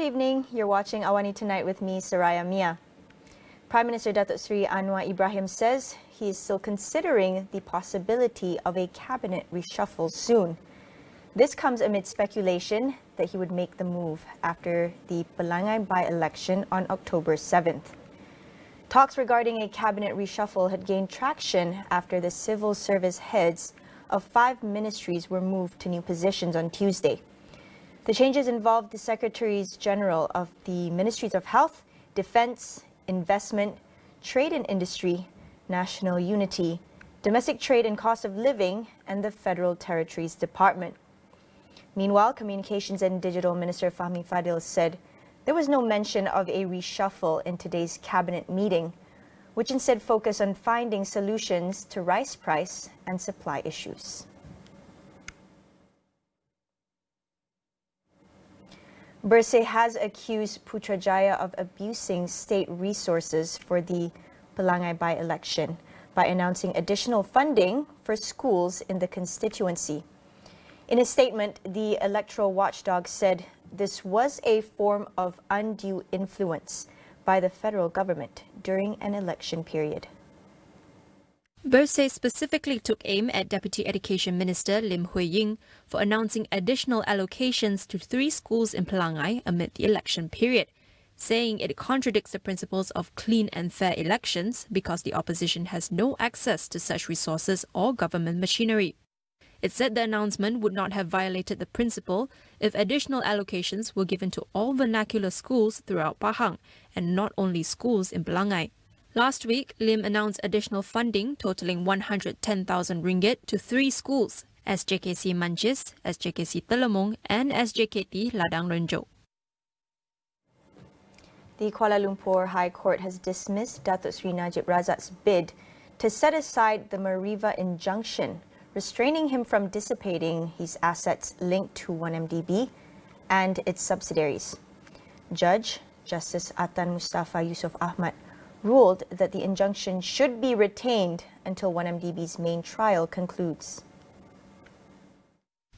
evening. You're watching AWANI Tonight with me, Saraya Mia. Prime Minister Datuk Seri Anwar Ibrahim says he is still considering the possibility of a cabinet reshuffle soon. This comes amid speculation that he would make the move after the Pelangai by-election on October 7th. Talks regarding a cabinet reshuffle had gained traction after the civil service heads of 5 ministries were moved to new positions on Tuesday. The changes involved the Secretaries General of the Ministries of Health, Defence, Investment, Trade and Industry, National Unity, Domestic Trade and Cost of Living, and the Federal Territories Department. Meanwhile, Communications and Digital Minister Fahmi Fadil said there was no mention of a reshuffle in today's cabinet meeting, which instead focused on finding solutions to rice price and supply issues. Bersih has accused Putrajaya of abusing state resources for the Pelangai by-election by announcing additional funding for schools in the constituency. In a statement, the electoral watchdog said this was a form of undue influence by the federal government during an election period. Bersih specifically took aim at Deputy Education Minister Lim Hui Ying for announcing additional allocations to 3 schools in Pelangai amid the election period, saying it contradicts the principles of clean and fair elections because the opposition has no access to such resources or government machinery. It said the announcement would not have violated the principle if additional allocations were given to all vernacular schools throughout Pahang and not only schools in Pelangai. Last week, Lim announced additional funding totaling 110,000 ringgit to 3 schools, SJKC Mancis, SJKC Telemong and SJKT Ladang Renjau. The Kuala Lumpur High Court has dismissed Datuk Seri Najib Razak's bid to set aside the mariva injunction, restraining him from dissipating his assets linked to 1MDB and its subsidiaries. Judge Justice Atan Mustafa Yusof Ahmad ruled that the injunction should be retained until 1MDB's main trial concludes.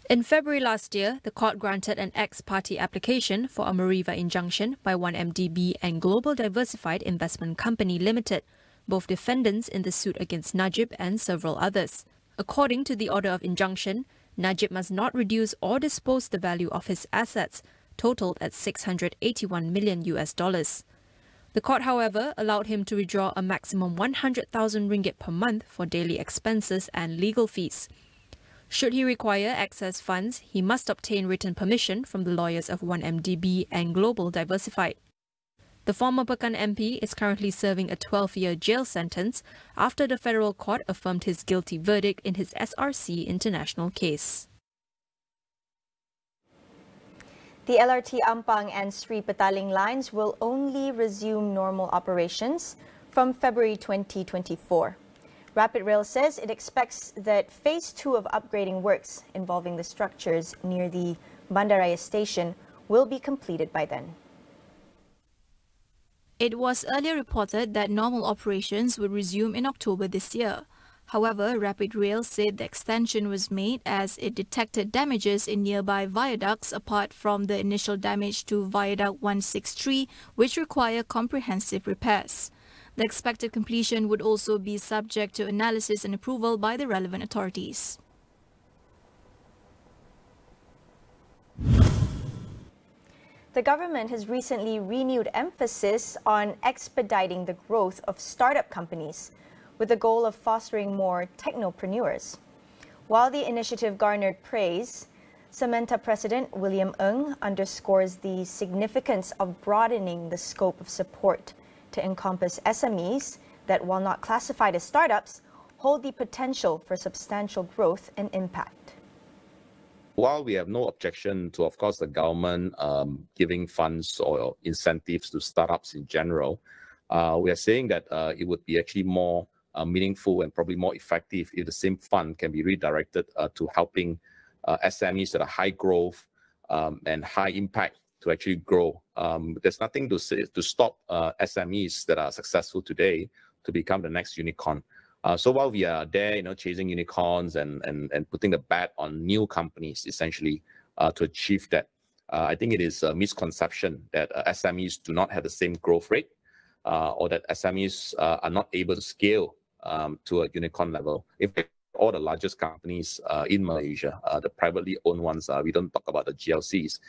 In February last year, the court granted an ex-party application for a mariva injunction by 1MDB and Global Diversified Investment Company Limited, both defendants in the suit against Najib and several others. According to the order of injunction, Najib must not reduce or dispose the value of his assets, totaled at $681 million. The court, however, allowed him to withdraw a maximum 100,000 ringgit per month for daily expenses and legal fees. Should he require excess funds, he must obtain written permission from the lawyers of 1MDB and Global Diversified. The former Pekan MP is currently serving a 12-year jail sentence after the federal court affirmed his guilty verdict in his SRC international case. The LRT Ampang and Sri Petaling lines will only resume normal operations from February 2024. Rapid Rail says it expects that Phase 2 of upgrading works involving the structures near the Bandaraya station will be completed by then. It was earlier reported that normal operations would resume in October this year. However, Rapid Rail said the extension was made as it detected damages in nearby viaducts apart from the initial damage to Viaduct 163, which require comprehensive repairs. The expected completion would also be subject to analysis and approval by the relevant authorities. The government has recently renewed emphasis on expediting the growth of startup companies with the goal of fostering more technopreneurs. While the initiative garnered praise, SAMENTA President William Ng underscores the significance of broadening the scope of support to encompass SMEs that, while not classified as startups, hold the potential for substantial growth and impact. While we have no objection to, of course, the government giving funds or incentives to startups in general, we are saying that it would be actually more meaningful and probably more effective if the same fund can be redirected to helping SMEs that are high growth and high impact to actually grow. There's nothing to stop SMEs that are successful today to become the next unicorn. So while we are there, chasing unicorns and putting the bet on new companies, essentially, to achieve that, I think it is a misconception that SMEs do not have the same growth rate or that SMEs are not able to scale to a unicorn level. If all the largest companies in Malaysia, the privately owned ones, we don't talk about the GLCs,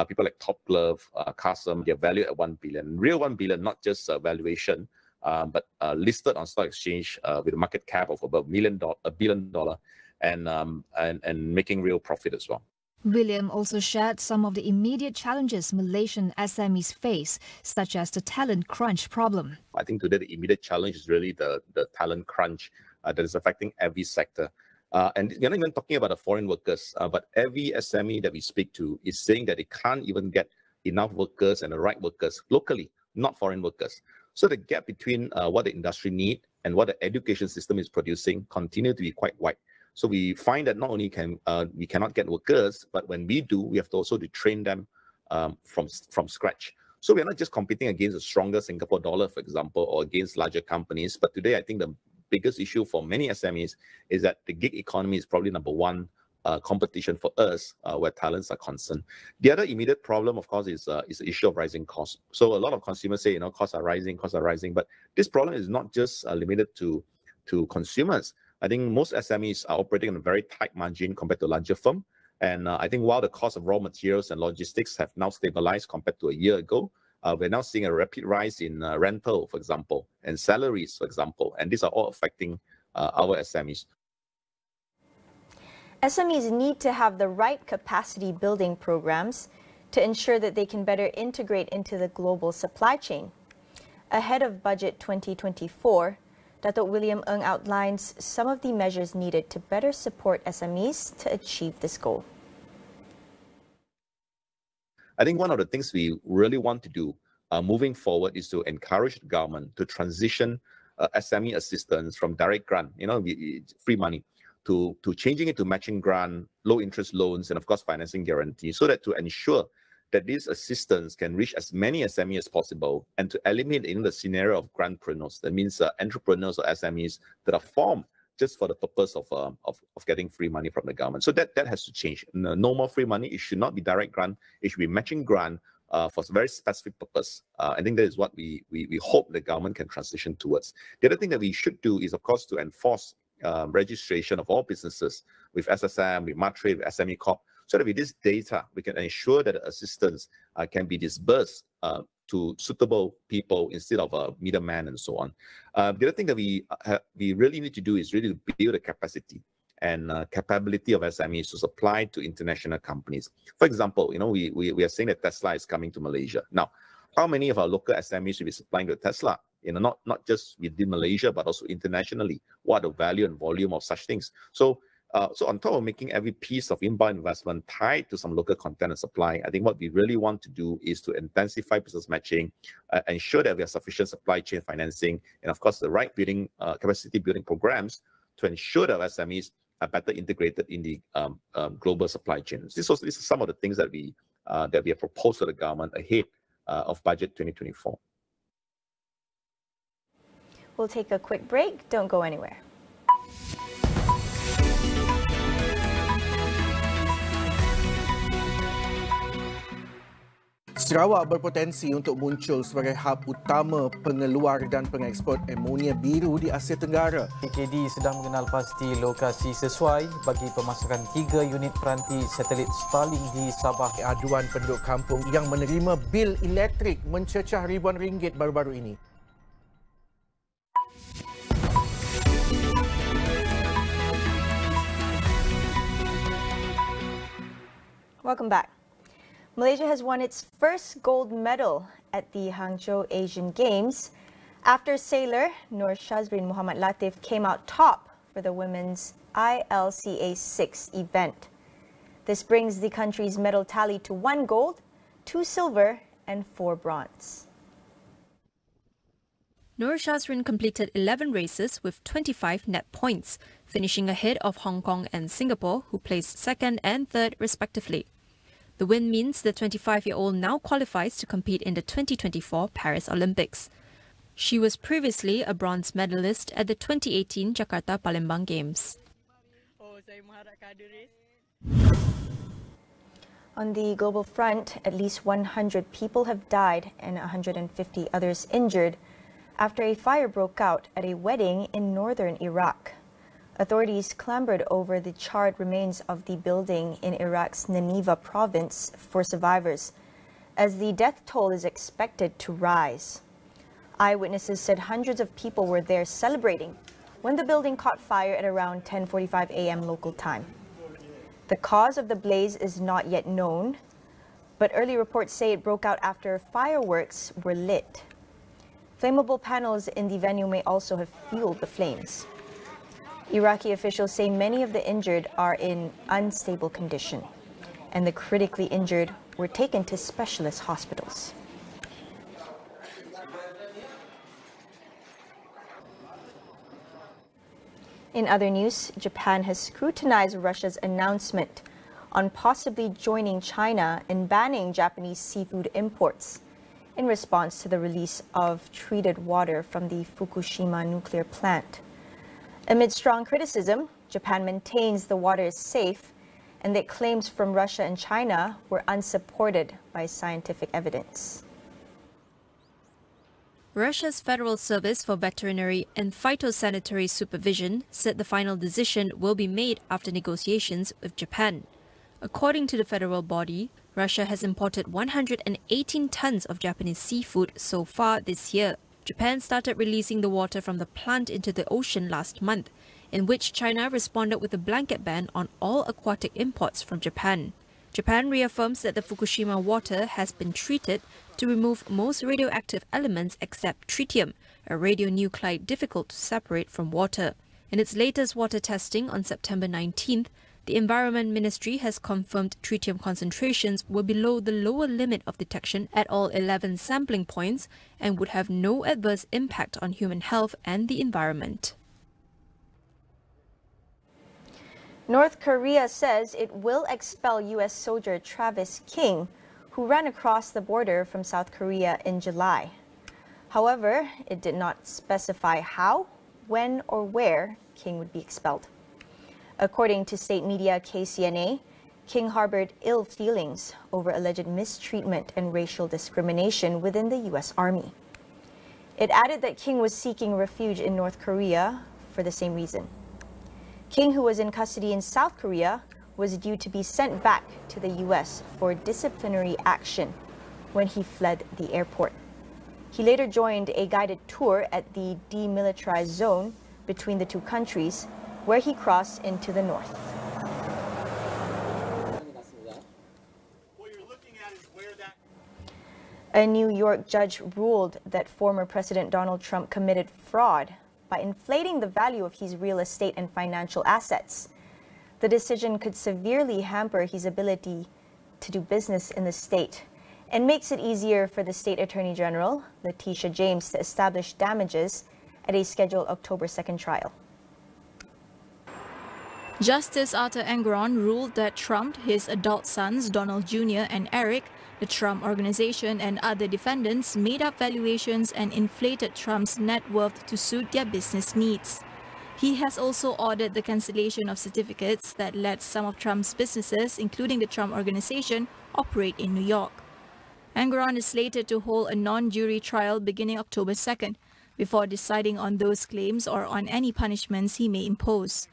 people like Top Glove, Custom, they're valued at 1 billion. Real 1 billion, not just valuation, but listed on stock exchange with a market cap of about $1 billion and making real profit as well. William also shared some of the immediate challenges Malaysian SMEs face, such as the talent crunch problem. I think today the immediate challenge is really the talent crunch that is affecting every sector. And you're not even talking about the foreign workers, but every SME that we speak to is saying that they can't even get enough workers and the right workers locally, not foreign workers. So the gap between what the industry needs and what the education system is producing continue to be quite wide. So we find that not only can we cannot get workers, but when we do, we have to also train them from scratch. So we're not just competing against a stronger Singapore dollar, for example, or against larger companies. But today, I think the biggest issue for many SMEs is that the gig economy is probably number one competition for us where talents are concerned. The other immediate problem, of course, is the issue of rising costs. So a lot of consumers say, costs are rising. But this problem is not just limited to consumers. I think most SMEs are operating on a very tight margin compared to larger firms. And I think while the cost of raw materials and logistics have now stabilized compared to a year ago, we're now seeing a rapid rise in rental, for example, and salaries, for example. And these are all affecting our SMEs. SMEs need to have the right capacity building programs to ensure that they can better integrate into the global supply chain. Ahead of Budget 2024, Datuk William Ng outlines some of the measures needed to better support SMEs to achieve this goal. I think one of the things we really want to do moving forward is to encourage the government to transition SME assistance from direct grant, free money, to changing it to matching grant, low interest loans, and of course financing guarantee, so that to ensure that this assistance can reach as many SMEs as possible and to eliminate the scenario of grantpreneurs. That means entrepreneurs or SMEs that are formed just for the purpose of getting free money from the government. So that has to change. No more free money. It should not be direct grant. It should be matching grant for a very specific purpose. I think that is what we hope the government can transition towards. The other thing that we should do is, of course, to enforce registration of all businesses with SSM, with Matre, with SME Corp, so that with this data, we can ensure that the assistance can be disbursed to suitable people instead of a middleman and so on. The other thing that we really need to do is really to build the capacity and capability of SMEs to supply to international companies. For example, we are saying that Tesla is coming to Malaysia. Now, how many of our local SMEs will be supplying to Tesla? Not just within Malaysia, but also internationally. What are the value and volume of such things? So on top of making every piece of inbound investment tied to some local content and supply, I think what we really want to do is to intensify business matching, ensure that we have sufficient supply chain financing, and of course the right building capacity building programs to ensure that SMEs are better integrated in the global supply chains. These are some of the things that we have proposed to the government ahead of Budget 2024. We'll take a quick break. Don't go anywhere. Sarawak berpotensi untuk muncul sebagai hub utama pengeluar dan pengeksport amonia biru di Asia Tenggara. PKD sedang mengenal pasti lokasi sesuai bagi pemasangan 3 unit peranti satelit Starlink di Sabah. Aduan penduduk kampung yang menerima bil elektrik mencecah ribuan ringgit baru-baru ini. Welcome back. Malaysia has won its first gold medal at the Hangzhou Asian Games after sailor Nur Shazrin Muhammad Latif came out top for the women's ILCA 6 event. This brings the country's medal tally to 1 gold, 2 silver and 4 bronze. Nur Shazrin completed 11 races with 25 net points, finishing ahead of Hong Kong and Singapore, who placed 2nd and 3rd respectively. The win means the 25-year-old now qualifies to compete in the 2024 Paris Olympics. She was previously a bronze medalist at the 2018 Jakarta Palembang Games. On the global front, at least 100 people have died and 150 others injured after a fire broke out at a wedding in northern Iraq. Authorities clambered over the charred remains of the building in Iraq's Nineveh province for survivors, as the death toll is expected to rise. Eyewitnesses said hundreds of people were there celebrating when the building caught fire at around 10:45 a.m. local time. The cause of the blaze is not yet known, but early reports say it broke out after fireworks were lit. Flammable panels in the venue may also have fueled the flames. Iraqi officials say many of the injured are in unstable condition, and the critically injured were taken to specialist hospitals. In other news, Japan has scrutinized Russia's announcement on possibly joining China in banning Japanese seafood imports in response to the release of treated water from the Fukushima nuclear plant. Amid strong criticism, Japan maintains the water is safe and that claims from Russia and China were unsupported by scientific evidence. Russia's Federal Service for Veterinary and Phytosanitary Supervision said the final decision will be made after negotiations with Japan. According to the federal body, Russia has imported 118 tons of Japanese seafood so far this year. Japan started releasing the water from the plant into the ocean last month, in which China responded with a blanket ban on all aquatic imports from Japan. Japan reaffirms that the Fukushima water has been treated to remove most radioactive elements except tritium, a radionuclide difficult to separate from water. In its latest water testing on September 19th, the Environment Ministry has confirmed tritium concentrations were below the lower limit of detection at all 11 sampling points and would have no adverse impact on human health and the environment. North Korea says it will expel U.S. soldier Travis King, who ran across the border from South Korea in July. However, it did not specify how, when, or where King would be expelled. According to state media KCNA, King harbored ill feelings over alleged mistreatment and racial discrimination within the U.S. Army. It added that King was seeking refuge in North Korea for the same reason. King, who was in custody in South Korea, was due to be sent back to the U.S. for disciplinary action when he fled the airport. He later joined a guided tour at the demilitarized zone between the two countries, where he crossed into the north. A New York judge ruled that former President Donald Trump committed fraud by inflating the value of his real estate and financial assets. The decision could severely hamper his ability to do business in the state and makes it easier for the state Attorney General, Letitia James, to establish damages at a scheduled October 2nd trial. Justice Arthur Engoron ruled that Trump, his adult sons Donald Jr. and Eric, the Trump Organization and other defendants made up valuations and inflated Trump's net worth to suit their business needs. He has also ordered the cancellation of certificates that let some of Trump's businesses, including the Trump Organization, operate in New York. Engoron is slated to hold a non-jury trial beginning October 2nd, before deciding on those claims or on any punishments he may impose.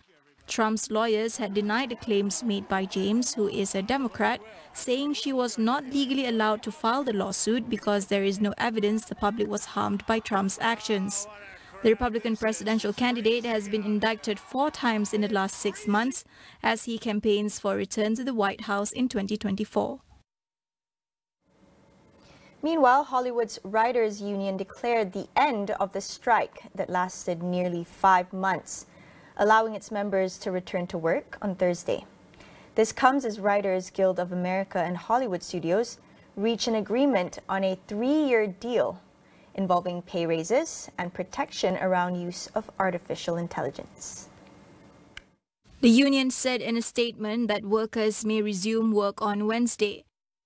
Trump's lawyers had denied the claims made by James, who is a Democrat, saying she was not legally allowed to file the lawsuit because there is no evidence the public was harmed by Trump's actions. The Republican presidential candidate has been indicted 4 times in the last 6 months as he campaigns for a return to the White House in 2024. Meanwhile, Hollywood's Writers' Union declared the end of the strike that lasted nearly 5 months, allowing its members to return to work on Thursday. This comes as Writers Guild of America and Hollywood studios reach an agreement on a 3-year deal involving pay raises and protection around use of artificial intelligence. The union said in a statement that workers may resume work on Wednesday,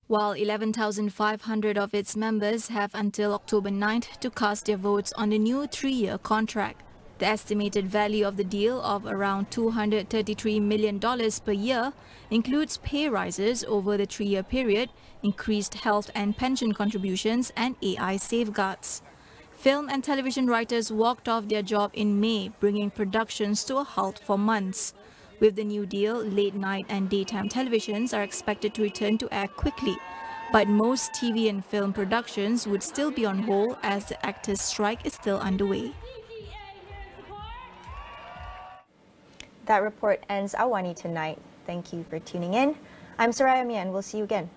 while 11,500 of its members have until October 9th to cast their votes on the new 3-year contract. The estimated value of the deal of around $233 million per year includes pay rises over the 3-year period, increased health and pension contributions, and AI safeguards. Film and television writers walked off their job in May, bringing productions to a halt for months. With the new deal, late-night and daytime televisions are expected to return to air quickly, but most TV and film productions would still be on hold as the actors' strike is still underway. That report ends AWANI tonight. Thank you for tuning in. I'm Saraya Mia, and we'll see you again